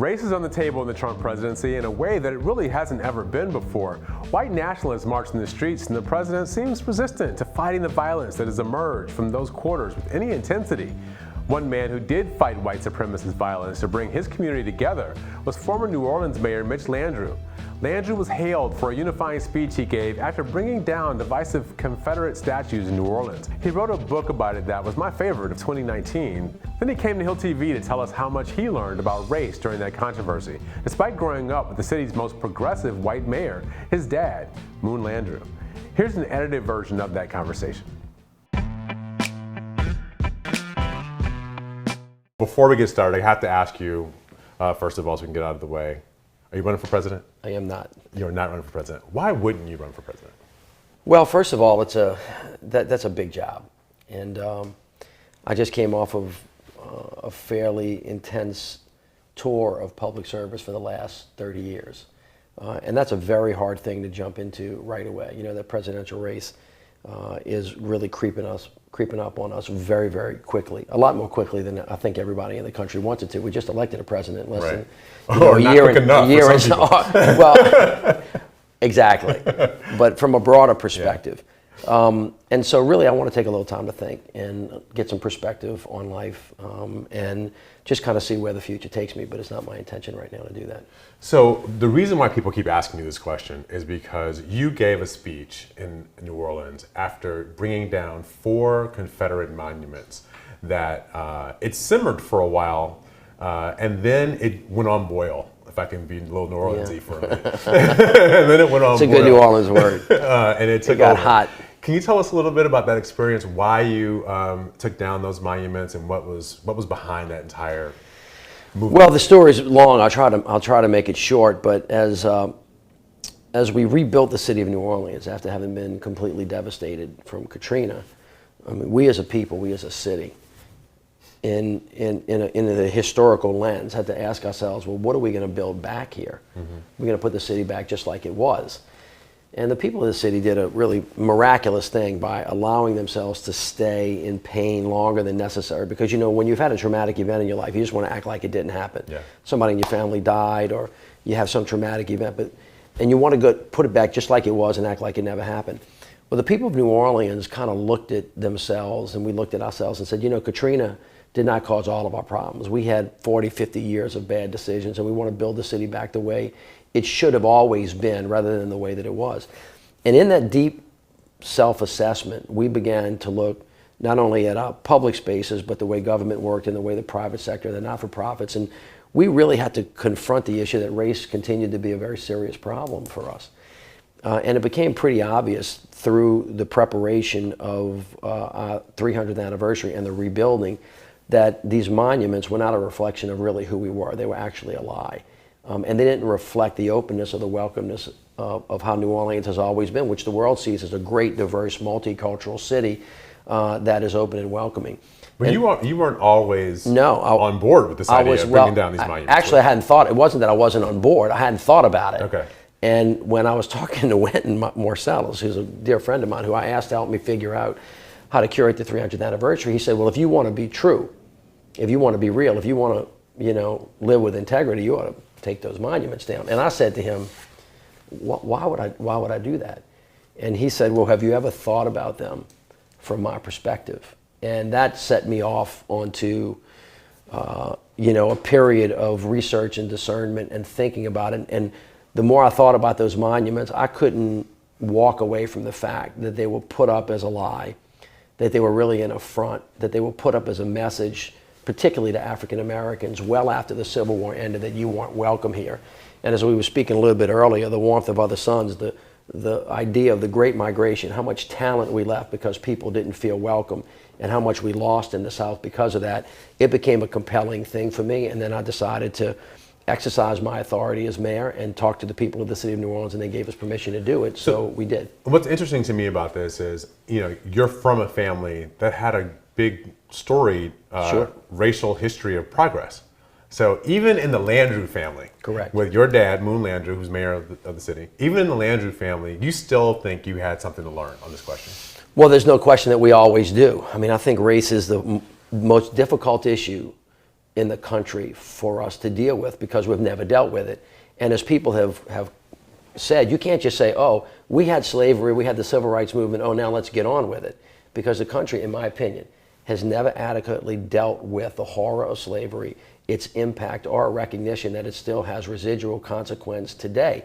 Race is on the table in the Trump presidency in a way that it really hasn't ever been before. White nationalists march in the streets, and the president seems resistant to fighting the violence that has emerged from those quarters with any intensity. One man who did fight white supremacist violence to bring his community together was former New Orleans Mayor Mitch Landrieu. Landrieu was hailed for a unifying speech he gave after bringing down divisive Confederate statues in New Orleans. He wrote a book about it that was my favorite of 2019. Then he came to Hill TV to tell us how much he learned about race during that controversy, despite growing up with the city's most progressive white mayor, his dad, Moon Landrieu. Here's an edited version of that conversation. Before we get started, I have to ask you, first of all, so we can get out of the way, are you running for president? I am not. You're not running for president. Why wouldn't you run for president? Well, first of all, that's a big job. And I just came off of a fairly intense tour of public service for the last 30 years. And that's a very hard thing to jump into right away. You know, that presidential race is really creeping up on us very, very quickly. A lot more quickly than I think everybody in the country wants it to. We just elected a president less than a year and so. Well, exactly. But from a broader perspective. Yeah. And so really I want to take a little time to think and get some perspective on life and just kind of see where the future takes me, but it's not my intention right now to do that. So the reason why people keep asking you this question is because you gave a speech in New Orleans after bringing down 4 Confederate monuments that it simmered for a while and then it went on boil. If I can be a little New Orleans-y for a minute. And then it went on. It's a good New Orleans word. And it got over. Hot. Can you tell us a little bit about that experience, why you took down those monuments and what was behind that entire movement? Well, the story's long. I'll try to make it short, but as we rebuilt the city of New Orleans after having been completely devastated from Katrina, I mean, we as a people, we as a city, in the historical lens, had to ask ourselves, well, what are we going to build back here? Mm-hmm. We're going to put the city back just like it was. And the people of the city did a really miraculous thing by allowing themselves to stay in pain longer than necessary. Because, you know, when you've had a traumatic event in your life, you just want to act like it didn't happen. Yeah. Somebody in your family died, or you have some traumatic event, and you want to go put it back just like it was and act like it never happened. Well, the people of New Orleans kind of looked at themselves, and we looked at ourselves and said, you know, Katrina did not cause all of our problems. We had 40, 50 years of bad decisions, and we want to build the city back the way it should have always been rather than the way that it was. And in that deep self-assessment, we began to look not only at our public spaces, but the way government worked and the way the private sector, the not-for-profits. And we really had to confront the issue that race continued to be a very serious problem for us. And it became pretty obvious through the preparation of our 300th anniversary and the rebuilding that these monuments were not a reflection of really who we were. They were actually a lie. And they didn't reflect the openness or the welcomeness of how New Orleans has always been, which the world sees as a great, diverse, multicultural city that is open and welcoming. But you weren't always on board with this idea of bringing down these monuments. Actually, I hadn't thought. It wasn't that I wasn't on board. I hadn't thought about it. Okay. And when I was talking to Wynton Marsalis, who's a dear friend of mine, who I asked to help me figure out how to curate the 300th anniversary, he said, well, if you want to be true, if you want to be real, if you want to, you know, live with integrity, you ought to take those monuments down. And I said to him, why would I do that? And he said, well, have you ever thought about them from my perspective? And that set me off onto, you know, a period of research and discernment and thinking about it. And the more I thought about those monuments, I couldn't walk away from the fact that they were put up as a lie, that they were really an affront, that they were put up as a message, particularly to African Americans, well after the Civil War ended, that you weren't welcome here. And as we were speaking a little bit earlier, the warmth of other suns, the idea of the Great Migration, how much talent we left because people didn't feel welcome, and how much we lost in the South because of that, it became a compelling thing for me. And then I decided to exercise my authority as mayor and talk to the people of the city of New Orleans, and they gave us permission to do it, so we did. What's interesting to me about this is, you know, you're from a family that had a big storied racial history of progress. So even in the Landrieu family, correct, with your dad, Moon Landrieu, who's mayor of the city, even in the Landrieu family, you still think you had something to learn on this question? Well, there's no question that we always do. I mean, I think race is the most difficult issue in the country for us to deal with because we've never dealt with it. And as people have said, you can't just say, oh, we had slavery, we had the civil rights movement, oh, now let's get on with it. Because the country, in my opinion, has never adequately dealt with the horror of slavery, its impact, or a recognition that it still has residual consequence today.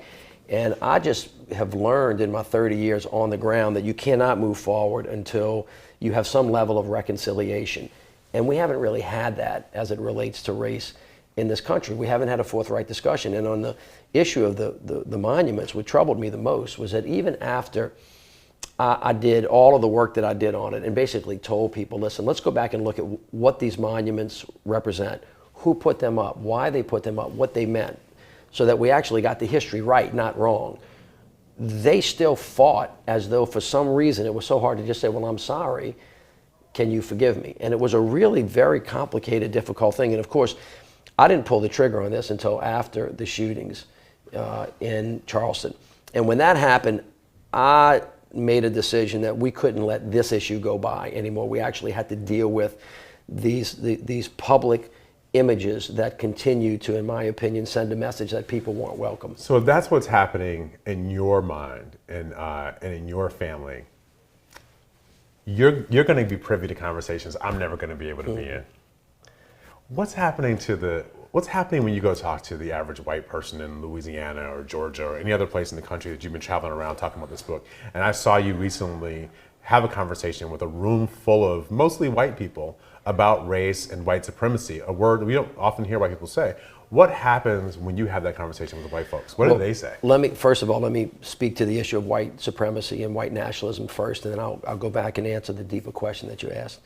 And I just have learned in my 30 years on the ground that you cannot move forward until you have some level of reconciliation. And we haven't really had that as it relates to race in this country. We haven't had a forthright discussion. And on the issue of the monuments, what troubled me the most was that even after I did all of the work that I did on it and basically told people, listen, let's go back and look at what these monuments represent, who put them up, why they put them up, what they meant, so that we actually got the history right, not wrong. They still fought as though for some reason it was so hard to just say, well, I'm sorry, can you forgive me? And it was a really very complicated, difficult thing. And of course, I didn't pull the trigger on this until after the shootings in Charleston. And when that happened, I made a decision that we couldn't let this issue go by anymore. We actually had to deal with these public images that continue to, in my opinion, send a message that people weren't welcome. So if that's what's happening in your mind and in your family, you're going to be privy to conversations I'm never going to be able to be in. What's happening when you go talk to the average white person in Louisiana or Georgia or any other place in the country that you've been traveling around talking about this book? And I saw you recently have a conversation with a room full of mostly white people about race and white supremacy, a word we don't often hear white people say. What happens when you have that conversation with the white folks? What do they say? First of all, let me speak to the issue of white supremacy and white nationalism first, and then I'll go back and answer the deeper question that you asked.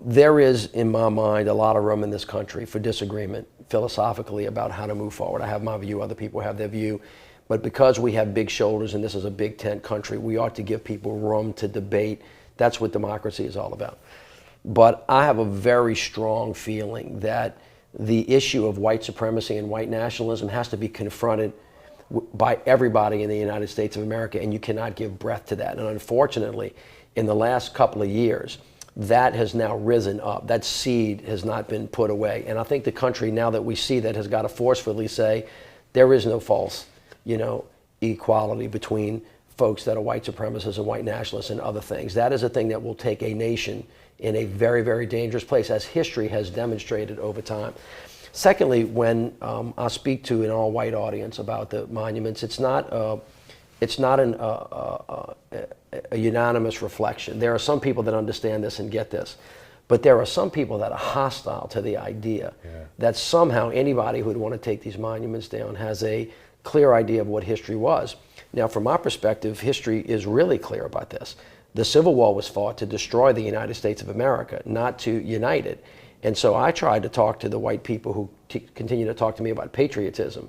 There is, in my mind, a lot of room in this country for disagreement philosophically about how to move forward. I have my view, other people have their view. But because we have big shoulders and this is a big tent country, we ought to give people room to debate. That's what democracy is all about. But I have a very strong feeling that the issue of white supremacy and white nationalism has to be confronted by everybody in the United States of America, and you cannot give breath to that. And unfortunately, in the last couple of years, that has now risen up. That seed has not been put away. And I think the country, now that we see that, has got to forcefully say there is no false, equality between folks that are white supremacists and white nationalists and other things. That is a thing that will take a nation in a very, very dangerous place, as history has demonstrated over time. Secondly, when I speak to an all-white audience about the monuments, it's not a unanimous reflection. There are some people that understand this and get this, but there are some people that are hostile to the idea that somehow anybody who would want to take these monuments down has a clear idea of what history was. Now, from my perspective, history is really clear about this. The Civil War was fought to destroy the United States of America, not to unite it. And so I tried to talk to the white people who continue to talk to me about patriotism,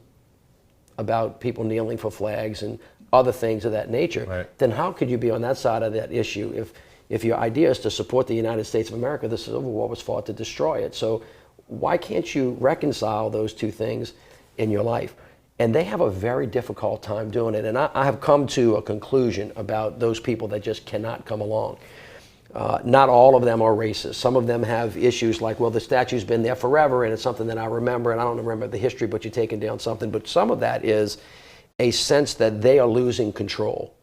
about people kneeling for flags and other things of that nature. Right. Then how could you be on that side of that issue if your idea is to support the United States of America? The Civil War was fought to destroy it. So why can't you reconcile those two things in your life? And they have a very difficult time doing it. And I have come to a conclusion about those people that just cannot come along. Not all of them are racist. Some of them have issues like, well, the statue's been there forever and it's something that I remember, and I don't remember the history, but you're taking down something. But some of that is a sense that they are losing control,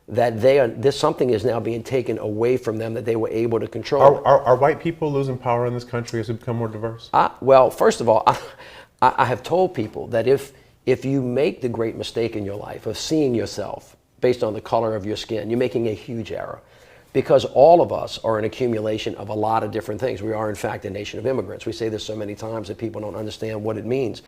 that something is now being taken away from them that they were able to control. Are white people losing power in this country as we become more diverse? Well, first of all, I have told people that if you make the great mistake in your life of seeing yourself based on the color of your skin, you're making a huge error. Because all of us are an accumulation of a lot of different things. We are, in fact, a nation of immigrants. We say this so many times that people don't understand what it means.